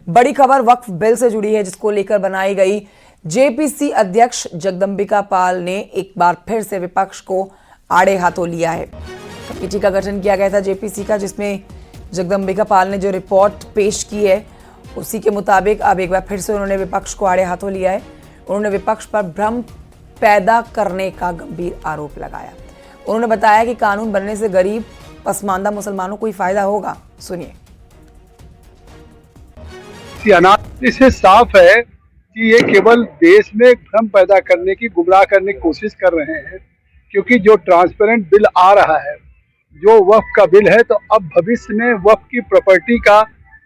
बड़ी खबर वक्फ बिल से जुड़ी है, जिसको लेकर बनाई गई जेपीसी अध्यक्ष जगदंबिका पाल ने एक बार फिर से विपक्ष को आड़े हाथों लिया है। कमेटी का गठन किया गया था जेपीसी का, जिसमें जगदंबिका पाल ने जो रिपोर्ट पेश की है उसी के मुताबिक अब एक बार फिर से उन्होंने विपक्ष को आड़े हाथों लिया है। उन्होंने विपक्ष पर भ्रम पैदा करने का गंभीर आरोप लगाया। उन्होंने बताया कि कानून बनने से गरीब पसमानदा मुसलमानों को ही फायदा होगा। सुनिए। इससे साफ है कि ये केवल देश में भ्रम पैदा करने की, गुमराह करने की कोशिश कर रहे हैं, क्योंकि जो ट्रांसपेरेंट बिल आ रहा है, जो वक्फ का बिल है, तो अब भविष्य में वक्फ की प्रॉपर्टी का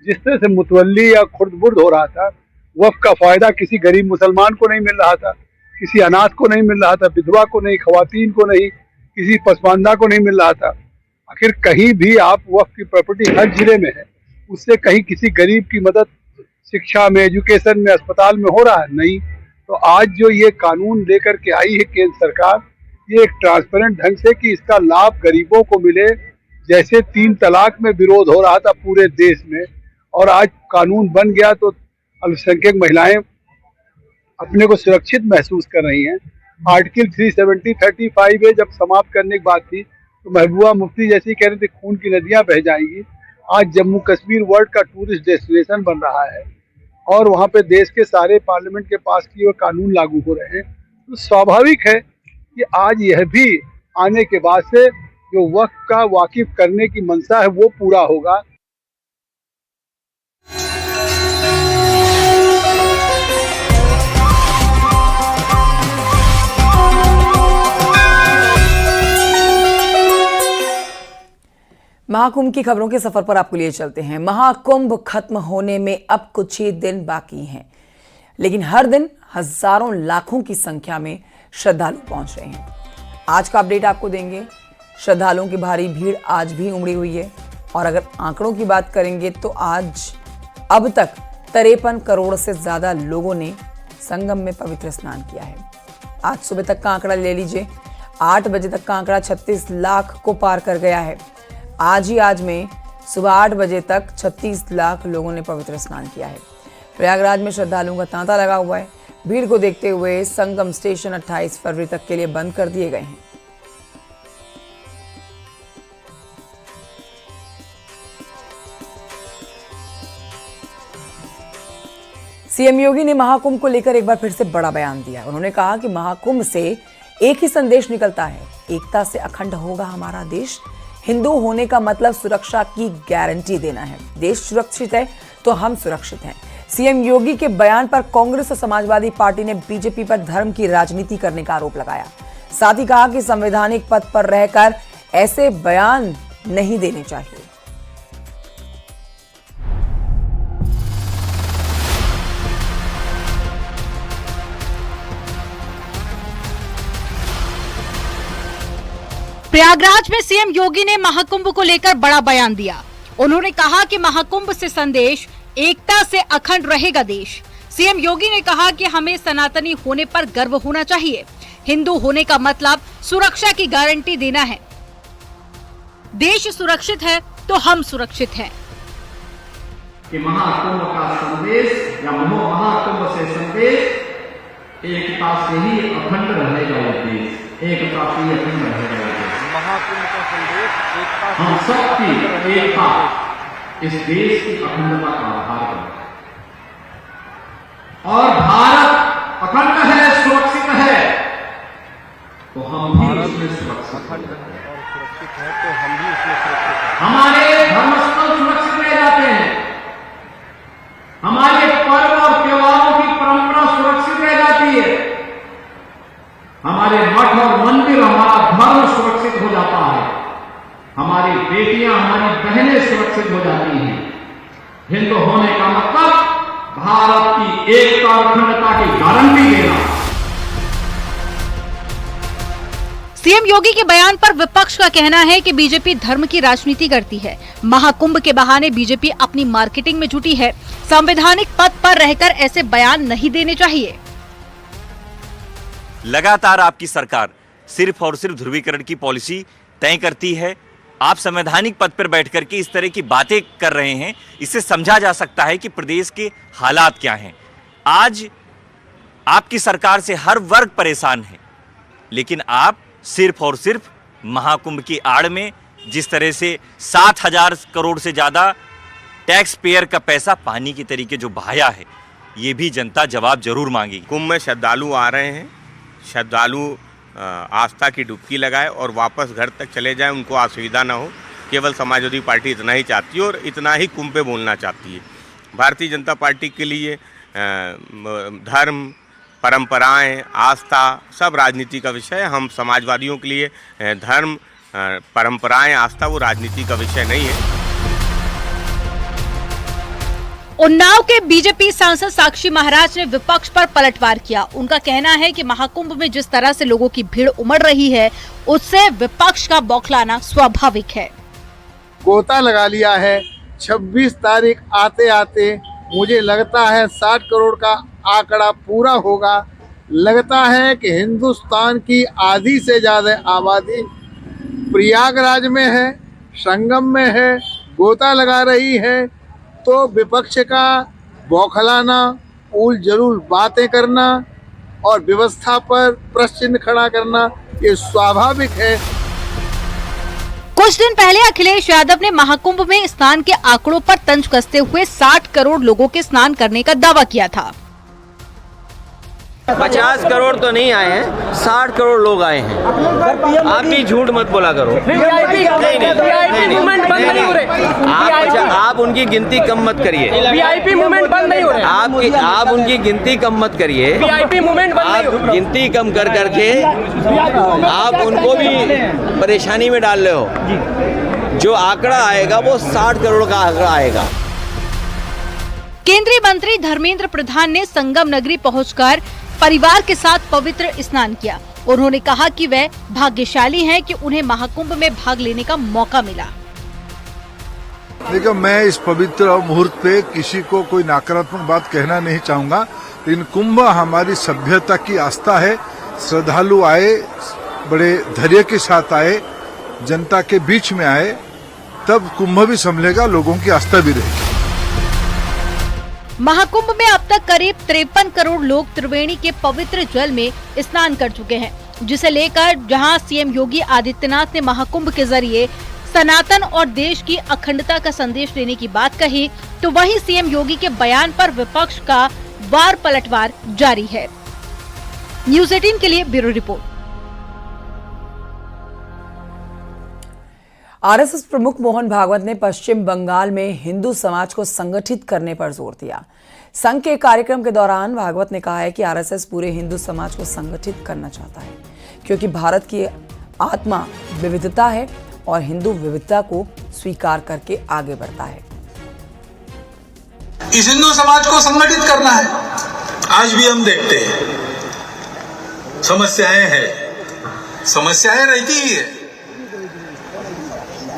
जिस तरह से मुतवल्ली या खुर्द-बुर्द हो रहा था, वक्फ का फायदा किसी गरीब मुसलमान को नहीं मिल रहा था, किसी अनाथ को नहीं मिल रहा था, विधवा को नहीं, खवातीन को नहीं, किसी पसमानदा को नहीं मिल रहा था। आखिर कहीं भी आप वक्फ की प्रॉपर्टी हर जिले में है, उससे कहीं किसी गरीब की मदद शिक्षा में, एजुकेशन में, अस्पताल में हो रहा है? नहीं। तो आज जो ये कानून लेकर के आई है केंद्र सरकार, ये एक ट्रांसपेरेंट ढंग से कि इसका लाभ गरीबों को मिले। जैसे 3 तलाक में विरोध हो रहा था पूरे देश में, और आज कानून बन गया तो अल्पसंख्यक महिलाएं अपने को सुरक्षित महसूस कर रही हैं। आर्टिकल 370-35 जब समाप्त करने की बात थी तो महबूबा मुफ्ती जैसी कह रही थी खून की नदियां बह जाएंगी। आज जम्मू कश्मीर वर्ल्ड का टूरिस्ट डेस्टिनेशन बन रहा है और वहाँ पे देश के सारे पार्लियामेंट के पास किए हुए कानून लागू हो रहे हैं। तो स्वाभाविक है कि आज यह भी आने के बाद से जो वक्त का वाकिफ करने की मंशा है वो पूरा होगा। महाकुंभ की खबरों के सफर पर आपको लिए चलते हैं। महाकुंभ खत्म होने में अब कुछ ही दिन बाकी हैं, लेकिन हर दिन हजारों लाखों की संख्या में श्रद्धालु पहुंच रहे हैं। आज का अपडेट आपको देंगे। श्रद्धालुओं की भारी भीड़ आज भी उमड़ी हुई है और अगर आंकड़ों की बात करेंगे तो आज अब तक 53 करोड़ से ज्यादा लोगों ने संगम में पवित्र स्नान किया है। आज सुबह तक का आंकड़ा ले लीजिए, 8 बजे तक का आंकड़ा 36 लाख को पार कर गया है। आज में सुबह 8 बजे तक 36 लाख लोगों ने पवित्र स्नान किया है। प्रयागराज में श्रद्धालुओं का तांता लगा हुआ है। भीड़ को देखते हुए संगम स्टेशन 28 फरवरी तक के लिए बंद कर दिए गए हैं। सीएम योगी ने महाकुंभ को लेकर एक बार फिर से बड़ा बयान दिया। उन्होंने कहा कि महाकुंभ से एक ही संदेश निकलता है, एकता से अखंड होगा हमारा देश। हिंदू होने का मतलब सुरक्षा की गारंटी देना है। देश सुरक्षित है तो हम सुरक्षित हैं। सीएम योगी के बयान पर कांग्रेस और समाजवादी पार्टी ने बीजेपी पर धर्म की राजनीति करने का आरोप लगाया। साथ ही कहा कि संवैधानिक पद पर रहकर ऐसे बयान नहीं देने चाहिए। प्रयागराज में सीएम योगी ने महाकुंभ को लेकर बड़ा बयान दिया। उन्होंने कहा कि महाकुंभ से संदेश एकता से अखंड रहेगा देश। सीएम योगी ने कहा कि हमें सनातनी होने पर गर्व होना चाहिए। हिंदू होने का मतलब सुरक्षा की गारंटी देना है। देश सुरक्षित है तो हम सुरक्षित हैं। कि महाकुंभ का संदेश या महाकुंभ से संदेश एकता से ही अखंड रहेगा ये देश, एकता से ही अखंड रहेगा ये देश। महाकुंभ का संदेश एकता, हम सबकी एकता इस देश की अखंडता का आधार है और भारत अखंड है, सुरक्षित है तो हम भी उसमें सुरक्षित और सुरक्षित है तो हम भी उसमें सुरक्षित हैं। हमारे धर्मस्थल सुरक्षित रह जाते हैं, हमारे पर्व और त्योहारों की परंपरा सुरक्षित रह जाती है, हमारे मठ और मंदिर, हमारा धर्म सुरक्षित हो जाता है, हमारी बेटियां, हमारी बहनें सुरक्षित हो जाती हैं। हिंदू होने का मतलब भारत की एकता और अखंडता की गारंटी देना। सीएम योगी के बयान पर विपक्ष का कहना है कि बीजेपी धर्म की राजनीति करती है। महाकुंभ के बहाने बीजेपी अपनी मार्केटिंग में जुटी है। संवैधानिक पद पर रहकर ऐसे बयान नहीं देने चाहिए। लगातार आपकी सरकार सिर्फ और सिर्फ ध्रुवीकरण की पॉलिसी तय करती है, आप संवैधानिक पद पर बैठ करके इस तरह की बातें कर रहे हैं, इससे समझा जा सकता है कि प्रदेश के हालात क्या हैं। आज आपकी सरकार से हर वर्ग परेशान है, लेकिन आप सिर्फ और सिर्फ महाकुंभ की आड़ में जिस तरह से 7,000 करोड़ से ज़्यादा टैक्स पेयर का पैसा पानी की तरीके जो बहाया है, ये भी जनता जवाब जरूर मांगेगी। कुंभ में श्रद्धालु आ रहे हैं, श्रद्धालु आस्था की डुबकी लगाए और वापस घर तक चले जाएं, उनको असुविधा ना हो। केवल समाजवादी पार्टी इतना ही चाहती है और इतना ही कुंभ पे बोलना चाहती है। भारतीय जनता पार्टी के लिए धर्म, परंपराएं, आस्था सब राजनीति का विषय है। हम समाजवादियों के लिए धर्म, परंपराएं, आस्था वो राजनीति का विषय नहीं है। उन्नाव के बीजेपी सांसद साक्षी महाराज ने विपक्ष पर पलटवार किया। उनका कहना है कि महाकुंभ में जिस तरह से लोगों की भीड़ उमड़ रही है, उससे विपक्ष का बौखलाना स्वाभाविक है। गोता लगा लिया है। 26 तारीख आते आते मुझे लगता है 60 करोड़ का आंकड़ा पूरा होगा। लगता है कि हिंदुस्तान की आधी से ज्यादा आबादी प्रयागराज में है, संगम में है, गोता लगा रही है। तो विपक्ष का बौखलाना, उल जलूल बातें करना और व्यवस्था पर प्रश्न चिन्ह खड़ा करना ये स्वाभाविक है। कुछ दिन पहले अखिलेश यादव ने महाकुंभ में स्नान के आंकड़ों पर तंज कसते हुए 60 करोड़ लोगों के स्नान करने का दावा किया था। 50 करोड़ तो नहीं आए हैं, 60 करोड़ लोग आए हैं। आप भी झूठ मत बोला करो। आप उनकी गिनती कम मत करिए। वीआईपी मूवमेंट बंद नहीं हो रहे। आप उनकी गिनती कम मत करिए। वीआईपी मूवमेंट बंद नहीं हो रहे। गिनती कम कर करके आप उनको भी परेशानी में डाल रहे हो। जो आंकड़ा आएगा वो 60 करोड़ का आंकड़ा आएगा। केंद्रीय मंत्री धर्मेंद्र प्रधान ने संगम नगरी पहुंचकर परिवार के साथ पवित्र स्नान किया। उन्होंने कहा कि वे भाग्यशाली हैं कि उन्हें महाकुंभ में भाग लेने का मौका मिला। देखो, मैं इस पवित्र मुहूर्त पे किसी को कोई नकारात्मक बात कहना नहीं चाहूंगा, लेकिन कुंभ हमारी सभ्यता की आस्था है। श्रद्धालु आए, बड़े धैर्य के साथ आए, जनता के बीच में आए, तब कुंभ भी संभलेगा, लोगों की आस्था भी रहेगी। महाकुंभ में अब तक करीब 53 करोड़ लोग त्रिवेणी के पवित्र जल में स्नान कर चुके हैं, जिसे लेकर जहां सीएम योगी आदित्यनाथ ने महाकुंभ के जरिए सनातन और देश की अखंडता का संदेश देने की बात कही, तो वहीं सीएम योगी के बयान पर विपक्ष का वार पलटवार जारी है। न्यूज़ 18 के लिए ब्यूरो रिपोर्ट। आरएसएस प्रमुख मोहन भागवत ने पश्चिम बंगाल में हिंदू समाज को संगठित करने पर जोर दिया। संघ के कार्यक्रम के दौरान भागवत ने कहा है कि आरएसएस पूरे हिंदू समाज को संगठित करना चाहता है, क्योंकि भारत की आत्मा विविधता है और हिंदू विविधता को स्वीकार करके आगे बढ़ता है। इस हिंदू समाज को संगठित करना है। आज भी हम देखते हैं समस्याएं हैं, समस्याएं रहती ही है।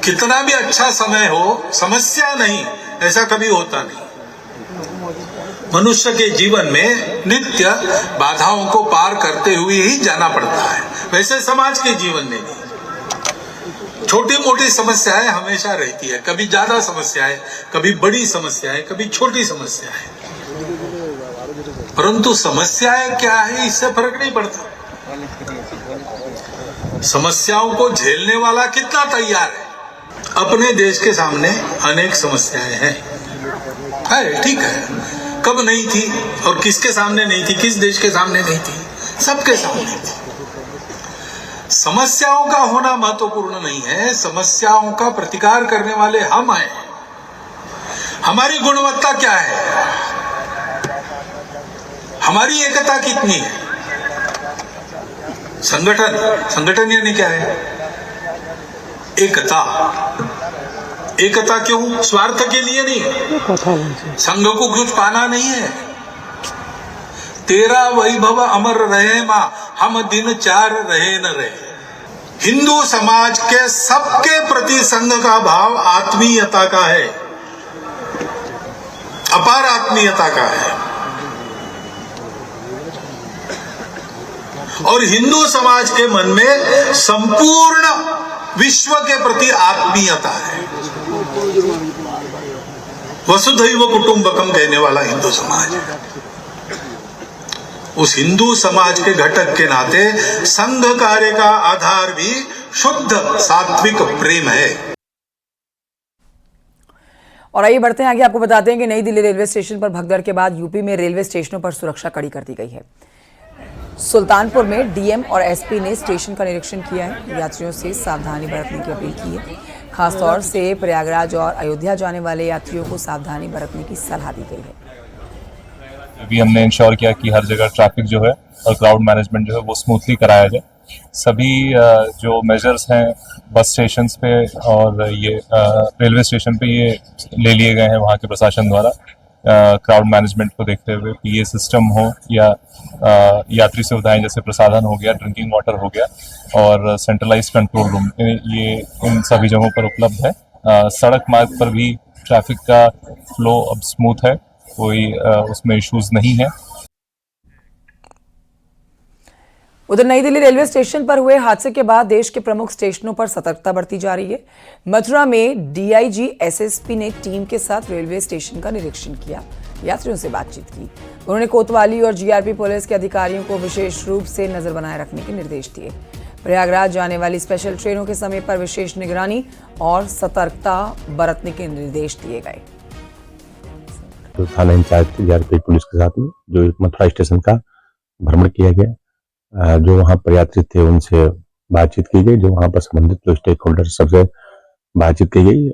कितना भी अच्छा समय हो, समस्या नहीं, ऐसा कभी होता नहीं। मनुष्य के जीवन में नित्य बाधाओं को पार करते हुए ही जाना पड़ता है। वैसे समाज के जीवन में भी छोटी मोटी समस्याएं हमेशा रहती है। कभी ज्यादा समस्याएं, कभी बड़ी समस्याएं, कभी छोटी समस्याएं। परंतु समस्याएं क्या है, इससे फर्क नहीं पड़ता। समस्याओं को झेलने वाला कितना तैयार है। अपने देश के सामने अनेक समस्याएं हैं, ठीक है। कब नहीं थी और किसके सामने नहीं थी, किस देश के सामने नहीं थी, सबके सामने थी। समस्याओं का होना महत्वपूर्ण नहीं है, समस्याओं का प्रतिकार करने वाले हम हैं। हमारी गुणवत्ता क्या है, हमारी एकता कितनी है। संगठन यानी क्या है? एकता। एकता क्यों? स्वार्थ के लिए नहीं, संघ को कुछ पाना नहीं है। तेरा वैभव अमर रहे मां, हम दिन चार रहे न रहे। हिंदू समाज के सबके प्रति संघ का भाव आत्मीयता का है, अपार आत्मीयता का है। और हिंदू समाज के मन में संपूर्ण विश्व के प्रति आत्मीयता है। वसुधैव कुटुंबकम कहने वाला हिंदू समाज है। उस हिंदू समाज के घटक के नाते संघ कार्य का आधार भी शुद्ध सात्विक प्रेम है। और आइए बढ़ते हैं आगे। आपको बताते हैं कि नई दिल्ली रेलवे स्टेशन पर भगदड़ के बाद यूपी में रेलवे स्टेशनों पर सुरक्षा कड़ी कर दी गई है। सुल्तानपुर में डीएम और एसपी ने स्टेशन का निरीक्षण किया है। यात्रियों से सावधानी बरतने की अपील की है। खासतौर से प्रयागराज और अयोध्या जाने वाले यात्रियों को सावधानी बरतने की सलाह दी गई है। अभी हमने इंश्योर किया कि हर जगह ट्रैफिक जो है और क्राउड मैनेजमेंट जो है वो स्मूथली कराया जाए। सभी जो मेजर्स हैं बस स्टेशन पे और ये रेलवे स्टेशन पे ये ले लिए गए हैं वहाँ के प्रशासन द्वारा। क्राउड मैनेजमेंट को देखते हुए पीए सिस्टम हो या यात्री सुविधाएं जैसे प्रसाधन हो गया, ड्रिंकिंग वाटर हो गया और सेंट्रलाइज्ड कंट्रोल रूम, ये इन सभी जगहों पर उपलब्ध है। सड़क मार्ग पर भी ट्रैफिक का फ्लो अब स्मूथ है, कोई उसमें इश्यूज नहीं है। उधर नई दिल्ली रेलवे स्टेशन पर हुए हादसे के बाद देश के प्रमुख स्टेशनों पर सतर्कता बढ़ती जा रही है। मथुरा में डीआईजी एसएसपी ने टीम के साथ रेलवे स्टेशन का निरीक्षण किया, यात्रियों से बातचीत की। उन्होंने कोतवाली और जीआरपी पुलिस के अधिकारियों को विशेष रूप से नजर बनाए रखने के निर्देश दिए। प्रयागराज जाने वाली स्पेशल ट्रेनों के समय पर विशेष निगरानी और सतर्कता बरतने के निर्देश दिए गए। तो थाना इंचार्ज जीआरपी पुलिस के साथ में जो मथुरा स्टेशन का भ्रमण किया गया, जो वहाँ पर यात्री थे उनसे बातचीत की गई, जो वहाँ पर संबंधित जो स्टेक होल्डर सबसे बातचीत की गई।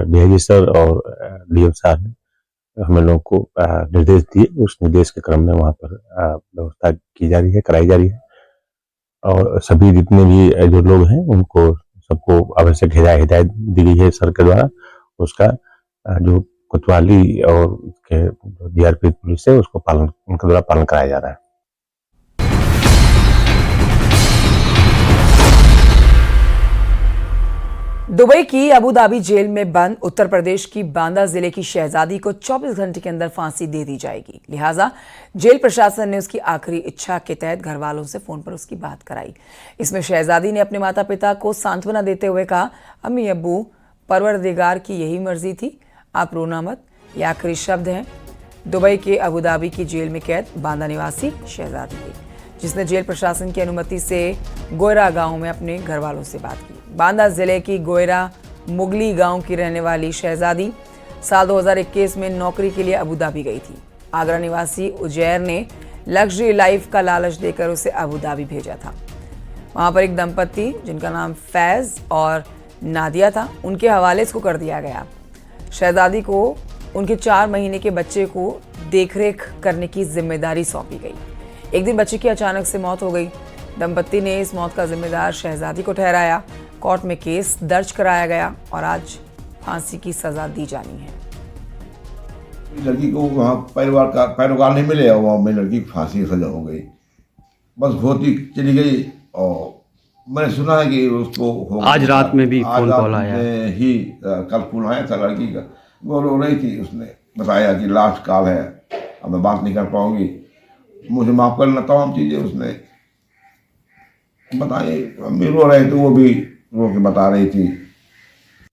डीआईजी सर और डीएम साहब ने हमें लोगों को निर्देश दिए। उस निर्देश के क्रम में वहाँ पर व्यवस्था की जा रही है, कराई जा रही है और सभी जितने भी जो लोग हैं उनको सबको आवश्यक हिदायत दी गई है सर के द्वारा। उसका जो कोतवाली और जीआरपी पुलिस है उसको उनके द्वारा पालन कराया जा रहा है। दुबई की अबू धाबी जेल में बंद उत्तर प्रदेश की बांदा जिले की शहजादी को 24 घंटे के अंदर फांसी दे दी जाएगी। लिहाजा जेल प्रशासन ने उसकी आखिरी इच्छा के तहत घर वालों से फोन पर उसकी बात कराई। इसमें शहजादी ने अपने माता पिता को सांत्वना देते हुए कहा, अम्मी अब्बू, परवरदिगार की यही मर्जी थी, आप रोना मत। ये आखिरी शब्द हैं दुबई के अबू धाबी की जेल में कैद बांदा निवासी शहजादी के, जिसने जेल प्रशासन की अनुमति से गोयरा गांव में अपने घर वालों से बात की। बांदा जिले की गोयरा मुगली गांव की रहने वाली शहजादी साल 2021 में नौकरी के लिए अबू धाबी गई थी। आगरा निवासी उजैर ने लग्जरी लाइफ का लालच देकर उसे अबू धाबी भेजा था। वहां पर एक दंपति जिनका नाम फैज और नादिया था, उनके हवाले इसको कर दिया गया। शहजादी को उनके 4 महीने के बच्चे को देखरेख करने की जिम्मेदारी सौंपी गई। एक दिन बच्चे की अचानक से मौत हो गई। दंपति ने इस मौत का जिम्मेदार शहजादी को ठहराया। कोर्ट में केस दर्ज कराया गया और आज फांसी की सजा दी जानी है। लड़की को वहाँ परिवार का पैरोकार नहीं मिले और वहाँ में लड़की की फांसी की सजा हो गई। बस होती चली गई और मैंने सुना है कि उसको आज रात में भी फोन कॉल आया ही कल फोन आया था लड़की का, वो रो रही थी। उसने बताया कि लास्ट कॉल है, अब मैं बात नहीं कर पाऊंगी, मुझे माफ़ करना, तमाम चीज़ें उसने बताई। हम भी रो रहे थे, वो भी रो के बता रही थी।